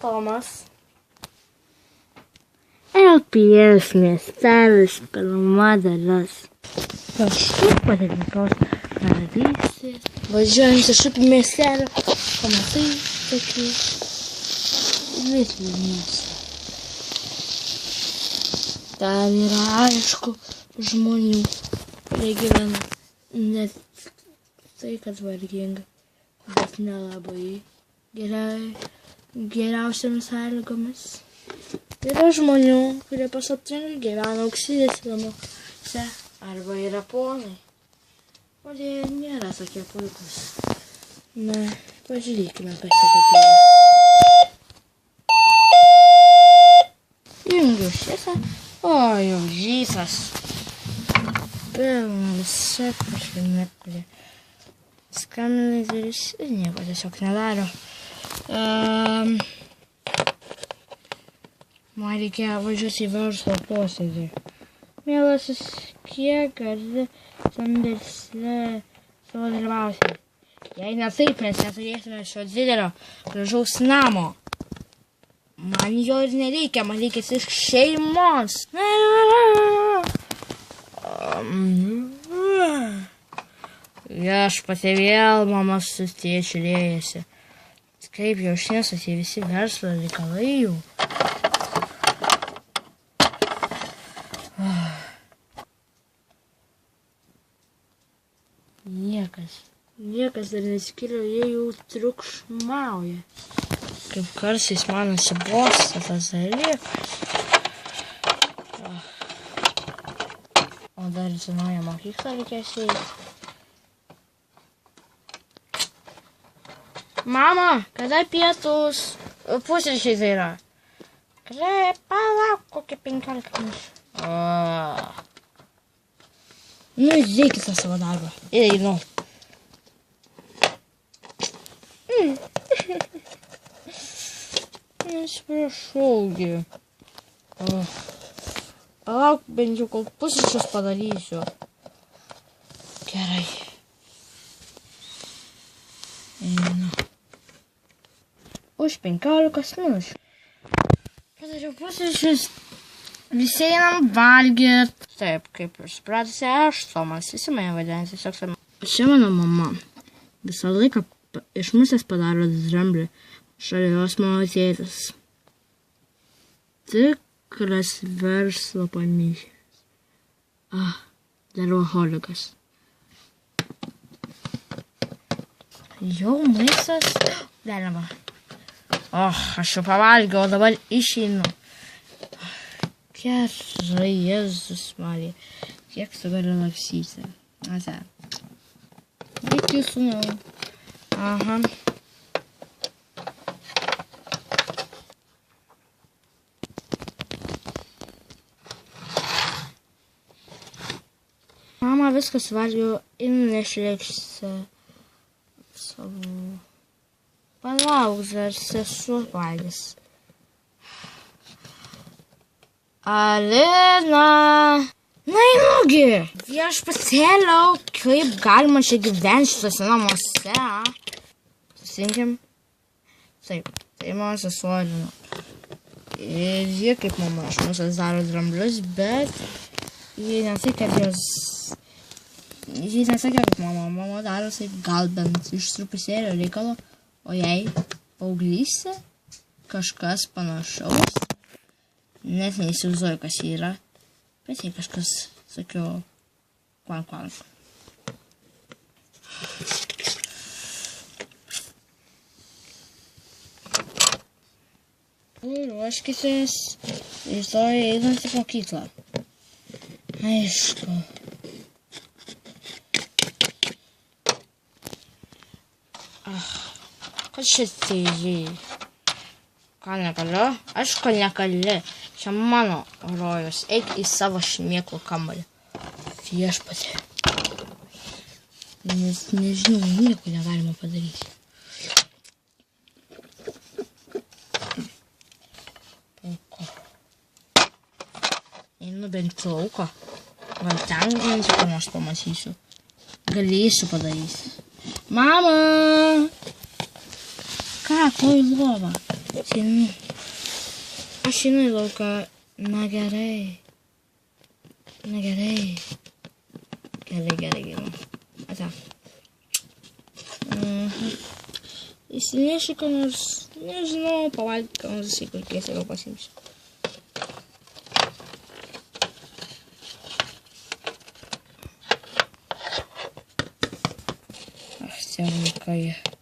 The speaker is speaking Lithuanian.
Tomas. LPS miestelis pirma dalis. Kažkaip padėkos karalystės. Važiuojant iš upių miestelio, pamatai tokį Lietuvų miestą. Ten yra aišku žmonių, kurie gyvena ne tai, kad varginga, bet nelabai geriausiamis sąlygomis. Yra žmonių, kurie paslaptingai gyvena auksinėse namuose arba yra ponai, kurie nėra tokie puikūs. Na, pažiūrėkime, kas yra tokie. Jungiu šviesą. O, jau žysas. Visa kažkaip kurie skambina į duris ir nieko tiesiog nedaro. Man reikėjo važiuoti į verslo posėdį. Mielasis, kiek gali tam versle savo dalyvauti? Jei ne taip, mes neturėtume šio didelio gražaus namo. Man jo ir nereikia, man reikia tik šeimos. Viešpatie vėl mama su tėčiu liejasi. Kaip jau šiandien tie visi verslo reikalai jų. Niekas dar nesikėlė, jie jau triukšmauja. Kaip kartais man nusibosta tas dalykas. O dar į naują mokyklą reikės eiti. Mama, kada pietus? Pusryčiai tai yra. Palauk, kokie 15 minučių. Nu, įdėkit tą savo darbą. Ir einu. Atsiprašaugi. Palauk, bent jau kol pusryčius padarysiu. Gerai. Einu. Už 15 minučių. Padariau pusryčius. Visi einam valgyt. Taip, kaip ir supratusi, aš Tomas. Visi mane vadina tiesiog Tomas. Čia mano mama. Visą laiką iš musės padaro dramblį. Šalia jos mano tėtis. Tikras verslo pamišęs. Darboholikas. Jau maistas. Galima. Aš jau pavalgiau, o dabar išeinu. Gerai, Jėzus Marija. Kiek tu gali laksyti? Ate. Iki sūnau. Aha. Mama viskas valgiau ir nešlėkšti savo. Palauk, dar sesuo valgys. Alina! Nainugi! Viešpatėliau, kaip galima čia gyventi šitose namuose? Susinkim? Taip, tai mano sesuo Alina. Ir ji kaip mama iš mūsų daro dramblius, bet ji nesakė, kad jos... Ji nesakė, kaip mama daro taip gal bent iš trupusėlio reikalo, o jei paauglystė kažkas panašaus. Net neįsivaizduoju, kas jį yra, bet jei kažkas, sakiau, kvank. Ruoškitės, rytoj einant į mokyklą. Aišku. Kad šitai, ką negaliu? Aišku, negali. Čia mano rojus. Eik į savo šmėklų kambarį. Viešpatie. Nes nežinau, nieko negalima padaryti. Puiku. Einu bent lauko. Gal ten bent jau nors pamatysiu. Galėsiu padaryti. Mama! Ką, ko į lovą? Aš einu į lauką. Na gerai. Gerai. Ata. Įsinešiu ką nors, nežinau, pavalgyti ką nors į kurkės ir pasimsiu. Ach, tie vaikai.